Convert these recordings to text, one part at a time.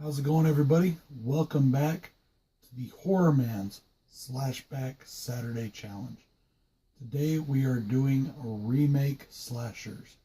How's it going, everybody? Welcome back to the HORRORman's Slashback Saturday Challenge. Today we are doing a remake slashers.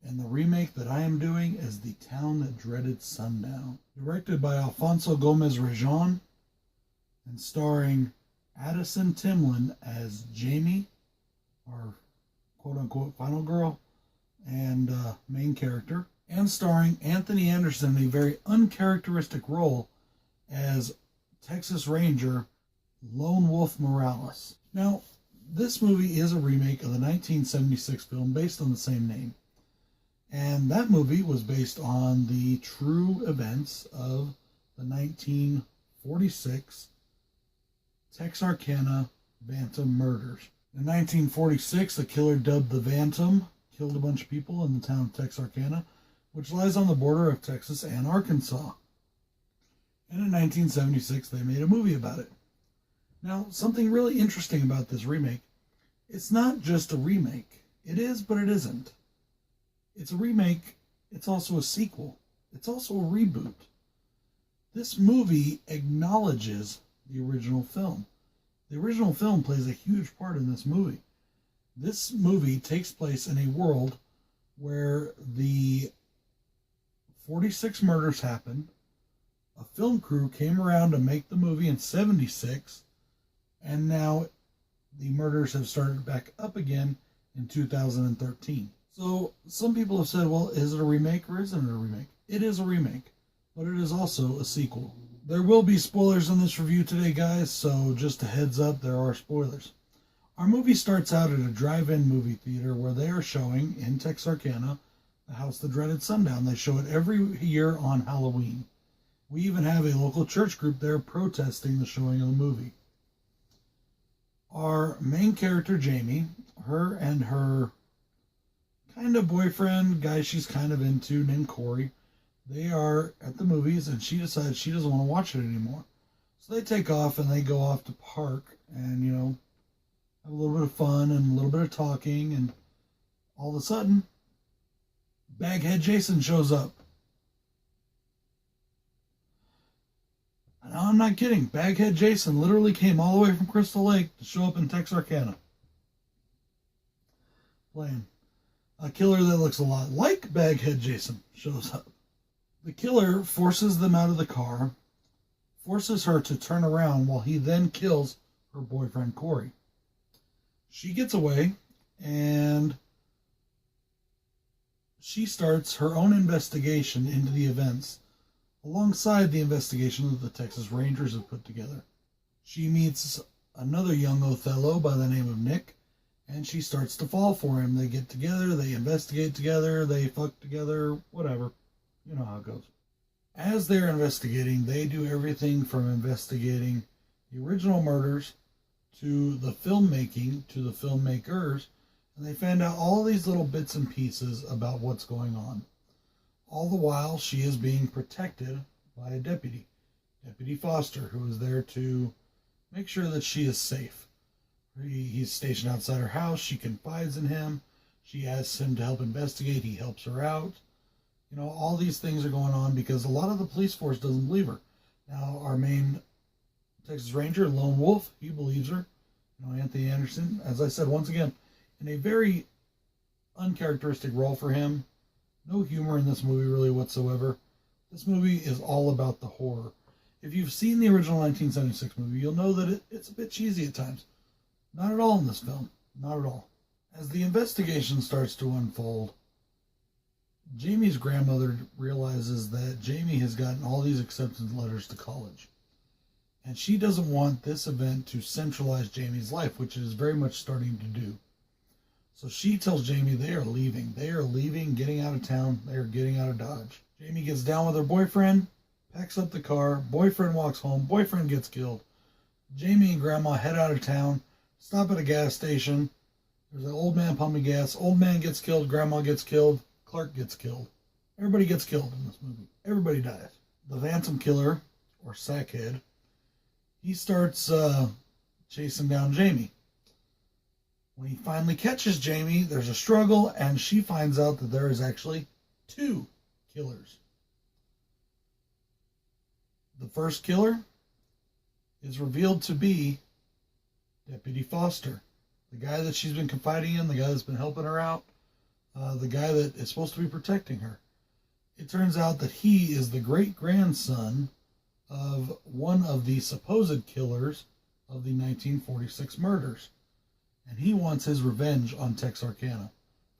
And the remake that I am doing is the Town That Dreaded Sundown. Directed by Alfonso Gomez-Rejon and starring Addison Timlin as Jamie, our quote-unquote final girl and main character, and starring Anthony Anderson in a very uncharacteristic role as Texas Ranger Lone Wolf Morales. Now, this movie is a remake of the 1976 film based on the same name. And that movie was based on the true events of the 1946 Texarkana Bantam murders. In 1946, a killer dubbed the Bantam killed a bunch of people in the town of Texarkana, which lies on the border of Texas and Arkansas. And in 1976, they made a movie about it. Now, something really interesting about this remake, it's not just a remake. It is, but it isn't. It's a remake, it's also a sequel. It's also a reboot. This movie acknowledges the original film. The original film plays a huge part in this movie. This movie takes place in a world where the 46 murders happened. A film crew came around to make the movie in 76, and now the murders have started back up again in 2013. So some people have said, well, is it a remake or isn't it a remake? It is a remake, but it is also a sequel. There will be spoilers in this review today, guys, so just a heads up, there are spoilers. Our movie starts out at a drive-in movie theater where they are showing, in Texarkana, the House That Dreaded Sundown. They show it every year on Halloween. We even have a local church group there protesting the showing of the movie. Our main character, Jamie, her and her kind of boyfriend, guy she's kind of into, named Corey, they are at the movies, and she decides she doesn't want to watch it anymore. So they take off and they go off to park and, have a little bit of fun and a little bit of talking, and all of a sudden, Baghead Jason shows up. And I'm not kidding. Baghead Jason literally came all the way from Crystal Lake to show up in Texarkana. Playing. A killer that looks a lot like Baghead Jason shows up. The killer forces them out of the car, forces her to turn around while he then kills her boyfriend Corey. She gets away, and she starts her own investigation into the events alongside the investigation that the Texas Rangers have put together. She meets another young Othello by the name of Nick, and she starts to fall for him. They get together, they investigate together, they fuck together, whatever. You know how it goes. As they're investigating, they do everything from investigating the original murders to the filmmaking, to the filmmakers, and they find out all these little bits and pieces about what's going on. All the while, she is being protected by a deputy, Deputy Foster, who is there to make sure that she is safe. He's stationed outside her house. She confides in him. She asks him to help investigate. He helps her out. All these things are going on because a lot of the police force doesn't believe her. Now, our main Texas Ranger, Lone Wolf, he believes her. Anthony Anderson, as I said, once again, in a very uncharacteristic role for him. No humor in this movie really whatsoever. This movie is all about the horror. If you've seen the original 1976 movie, you'll know that it's a bit cheesy at times. Not at all in this film. Not at all. As the investigation starts to unfold, Jamie's grandmother realizes that Jamie has gotten all these acceptance letters to college. And she doesn't want this event to centralize Jamie's life, which it is very much starting to do. So she tells Jamie they are leaving. They are leaving, getting out of town. They are getting out of Dodge. Jamie gets down with her boyfriend, packs up the car. Boyfriend walks home. Boyfriend gets killed. Jamie and Grandma head out of town, stop at a gas station. There's an old man pumping gas. Old man gets killed. Grandma gets killed. Clark gets killed. Everybody gets killed in this movie. Everybody dies. The Bantam killer, or Sackhead, he starts chasing down Jamie. When he finally catches Jamie, there's a struggle, and she finds out that there is actually two killers. The first killer is revealed to be Deputy Foster, the guy that she's been confiding in, the guy that's been helping her out, the guy that is supposed to be protecting her. It turns out that he is the great-grandson of one of the supposed killers of the 1946 murders. And he wants his revenge on Texarkana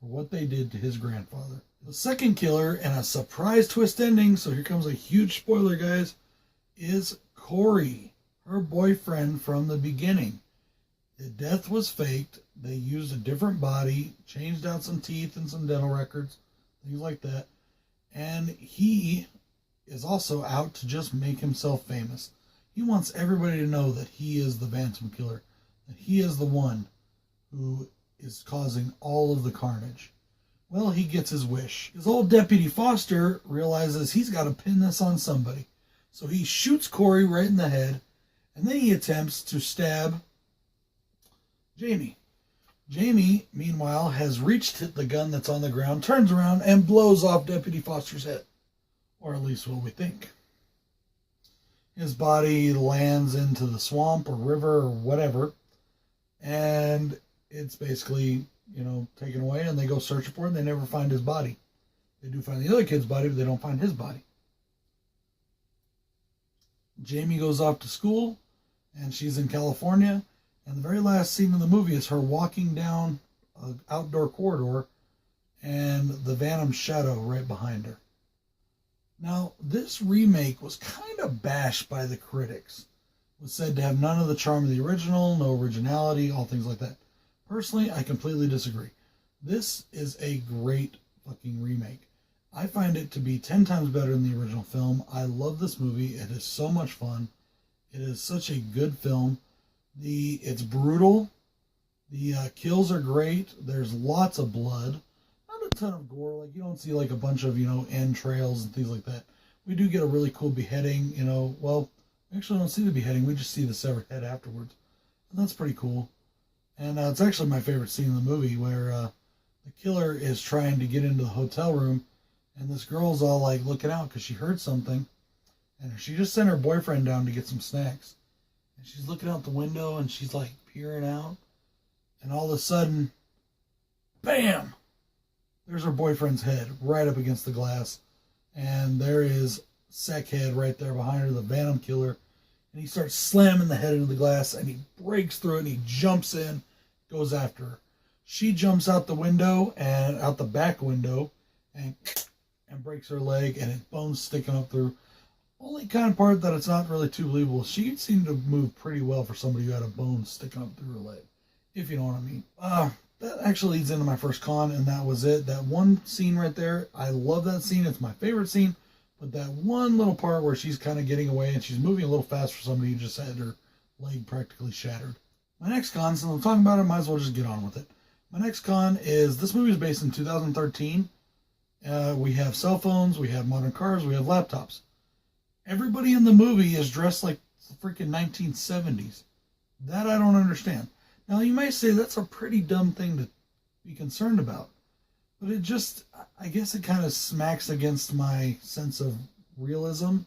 for what they did to his grandfather. The second killer, and a surprise twist ending, so here comes a huge spoiler, guys, is Corey, her boyfriend from the beginning. The death was faked. They used a different body, changed out some teeth and some dental records, things like that. And he is also out to just make himself famous. He wants everybody to know that he is the Bantam Killer, that he is the one who is causing all of the carnage. Well, he gets his wish. His old Deputy Foster realizes he's got to pin this on somebody. So he shoots Corey right in the head, and then he attempts to stab Jamie. Jamie, meanwhile, has reached the gun that's on the ground, turns around, and blows off Deputy Foster's head. Or at least what we think. His body lands into the swamp or river or whatever, and it's basically, taken away, and they go searching for it, and they never find his body. They do find the other kid's body, but they don't find his body. Jamie goes off to school, and she's in California, and the very last scene of the movie is her walking down an outdoor corridor and the Phantom's shadow right behind her. Now, this remake was kind of bashed by the critics. It was said to have none of the charm of the original, no originality, all things like that. Personally, I completely disagree. This is a great fucking remake. I find it to be 10 times better than the original film. I love this movie. It is so much fun. It is such a good film. It's brutal. The kills are great. There's lots of blood. Not a ton of gore. Like, you don't see like a bunch of, entrails and things like that. We do get a really cool beheading, well, we actually don't see the beheading. We just see the severed head afterwards. And that's pretty cool. And it's actually my favorite scene in the movie where the killer is trying to get into the hotel room, and this girl's all like looking out because she heard something. And she just sent her boyfriend down to get some snacks. And she's looking out the window and she's like peering out. And all of a sudden, bam! There's her boyfriend's head right up against the glass. And there is Sackhead right there behind her, the Phantom Killer. And he starts slamming the head into the glass, and he breaks through it, and he jumps in, goes after her. She jumps out the window, and out the back window, and breaks her leg, and it bones sticking up through. Only kind of part that it's not really too believable. She seemed to move pretty well for somebody who had a bone sticking up through her leg, if you know what I mean. That actually leads into my first con, and that was it. That one scene right there, I love that scene. It's my favorite scene. But that one little part where she's kind of getting away and she's moving a little fast for somebody who just had her leg practically shattered. My next con, since I'm talking about it, I might as well just get on with it. My next con is, this movie is based in 2013. We have cell phones, we have modern cars, we have laptops. Everybody in the movie is dressed like the freaking 1970s. That I don't understand. Now, you may say that's a pretty dumb thing to be concerned about. But it just, I guess it kind of smacks against my sense of realism.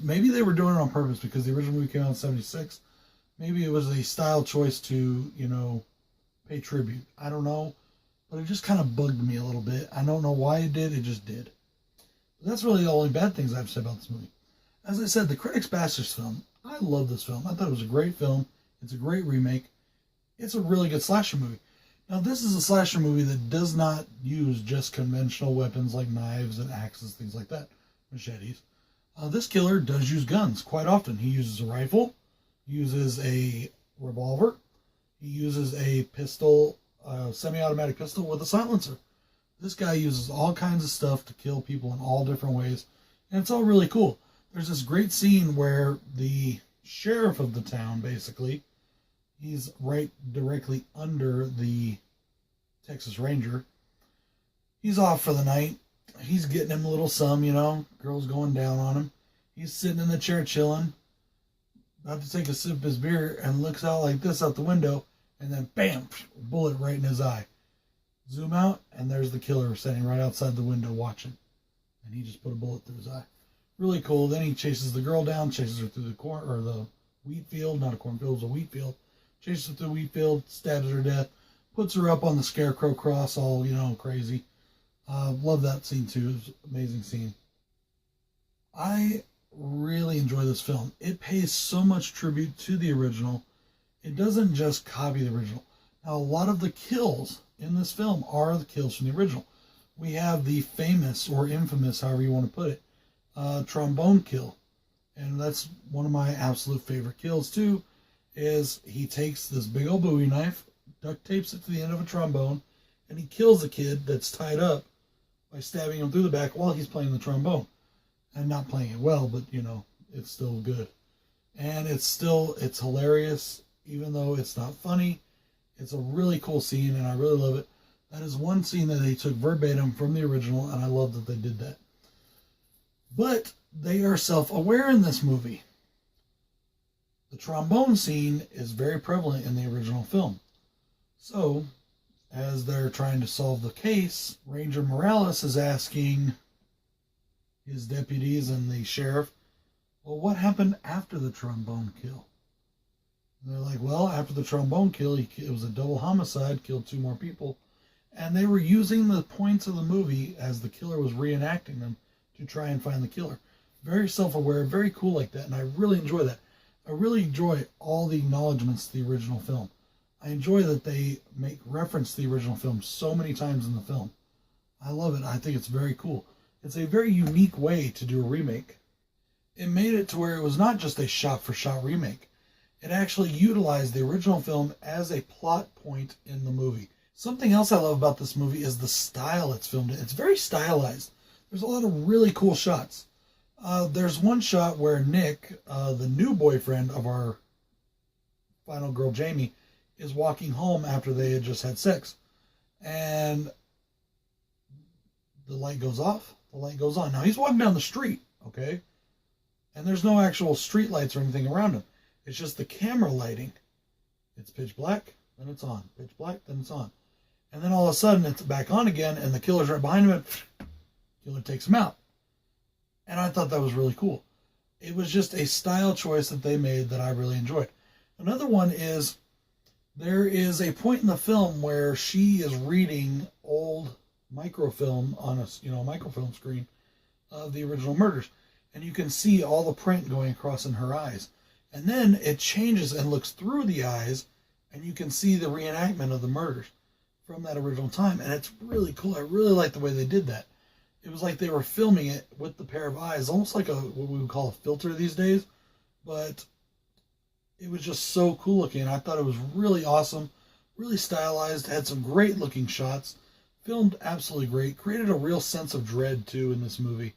Maybe they were doing it on purpose because the original movie came out in 76. Maybe it was a style choice to, pay tribute. I don't know. But it just kind of bugged me a little bit. I don't know why it did. It just did. But that's really the only bad things I've said about this movie. As I said, the critics bashed this film. I love this film. I thought it was a great film. It's a great remake. It's a really good slasher movie. Now, this is a slasher movie that does not use just conventional weapons like knives and axes, things like that, machetes. This killer does use guns quite often. He uses a rifle, uses a revolver, he uses a pistol, semi-automatic pistol with a silencer. This guy uses all kinds of stuff to kill people in all different ways, and it's all really cool. There's this great scene where the sheriff of the town, basically, he's right directly under the Texas Ranger. He's off for the night. He's getting him a little some, Girl's going down on him. He's sitting in the chair chilling, about to take a sip of his beer, and looks out like this out the window, and then bam, bullet right in his eye. Zoom out, and there's the killer standing right outside the window watching. And he just put a bullet through his eye. Really cool. Then he chases the girl down, chases her through the corn or the wheat field, not a cornfield, it was a wheat field. Chases her through the wheat field, stabs her to death, puts her up on the scarecrow cross, all crazy. Love that scene too. It was an amazing scene. I really enjoy this film. It pays so much tribute to the original. It doesn't just copy the original. Now, a lot of the kills in this film are the kills from the original. We have the famous or infamous, however you want to put it, trombone kill. And that's one of my absolute favorite kills too, is he takes this big old Bowie knife, duct tapes it to the end of a trombone, and he kills the kid that's tied up by stabbing him through the back while he's playing the trombone. And not playing it well, but it's still good. And it's hilarious, even though it's not funny. It's a really cool scene, and I really love it. That is one scene that they took verbatim from the original, and I love that they did that. But they are self-aware in this movie. The trombone scene is very prevalent in the original film. So, as they're trying to solve the case, Ranger Morales is asking his deputies and the sheriff, well, what happened after the trombone kill? And they're like, well, after the trombone kill, it was a double homicide, killed 2 more people. And they were using the points of the movie as the killer was reenacting them to try and find the killer. Very self-aware, very cool like that, and I really enjoy that. I really enjoy all the acknowledgments to the original film. I enjoy that they make reference to the original film so many times in the film. I love it. I think it's very cool. It's a very unique way to do a remake. It made it to where it was not just a shot-for-shot remake. It actually utilized the original film as a plot point in the movie. Something else I love about this movie is the style it's filmed in. It's very stylized. There's a lot of really cool shots. There's one shot where Nick, the new boyfriend of our final girl, Jamie, is walking home after they had just had sex. And the light goes off. The light goes on. Now, he's walking down the street, okay? And there's no actual street lights or anything around him. It's just the camera lighting. It's pitch black, then it's on. Pitch black, then it's on. And then all of a sudden, it's back on again, and the killer's right behind him, and killer takes him out. And I thought that was really cool. It was just a style choice that they made that I really enjoyed. Another one is, there is a point in the film where she is reading old microfilm on a microfilm screen of the original murders, and you can see all the print going across in her eyes, and then it changes and looks through the eyes, and you can see the reenactment of the murders from that original time, and it's really cool. I really like the way they did that. It was like they were filming it with the pair of eyes, almost like what we would call a filter these days, but it was just so cool looking. I thought it was really awesome, really stylized, had some great looking shots, filmed absolutely great, created a real sense of dread too in this movie.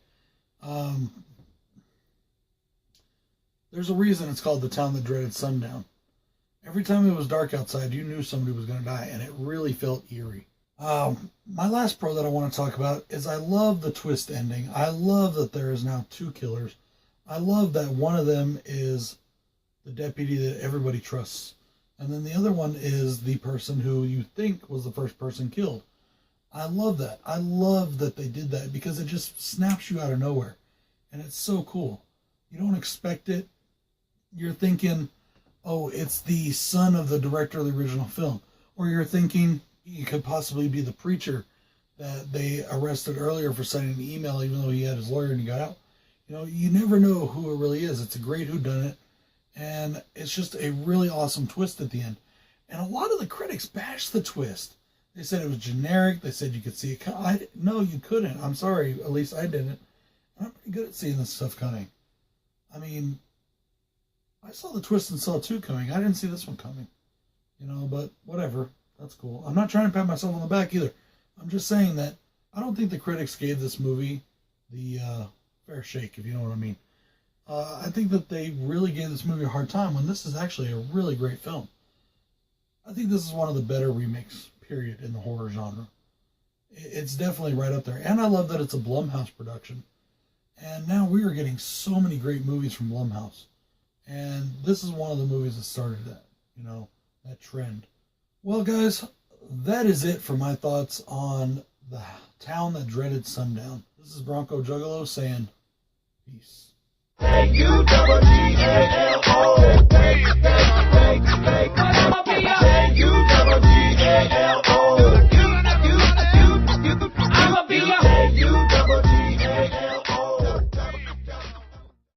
There's a reason it's called The Town That Dreaded Sundown. Every time it was dark outside, you knew somebody was going to die, and it really felt eerie. My last pro that I want to talk about is I love the twist ending. I love that there is now 2 killers. I love that one of them is the deputy that everybody trusts, and then the other one is the person who you think was the first person killed. I love that. I love that they did that because it just snaps you out of nowhere, and it's so cool. You don't expect it. You're thinking, oh, it's the son of the director of the original film. Or you're thinking he could possibly be the preacher that they arrested earlier for sending an email, even though he had his lawyer and he got out. You never know who it really is. It's a great whodunit, and it's just a really awesome twist at the end. And a lot of the critics bashed the twist. They said it was generic. They said you could see it. No, you couldn't. I'm sorry. At least I didn't. I'm pretty good at seeing this stuff coming. I mean, I saw the twist in Saw 2 coming. I didn't see this one coming. But whatever. That's cool. I'm not trying to pat myself on the back either. I'm just saying that I don't think the critics gave this movie the fair shake, if you know what I mean. I think that they really gave this movie a hard time when this is actually a really great film. I think this is one of the better remakes, period, in the horror genre. It's definitely right up there. And I love that it's a Blumhouse production. And now we are getting so many great movies from Blumhouse. And this is one of the movies that started that, that trend. Well, guys, that is it for my thoughts on The Town That Dreaded Sundown. This is BroncoJuggalo saying Peace. Hey, you double G-A-L-O.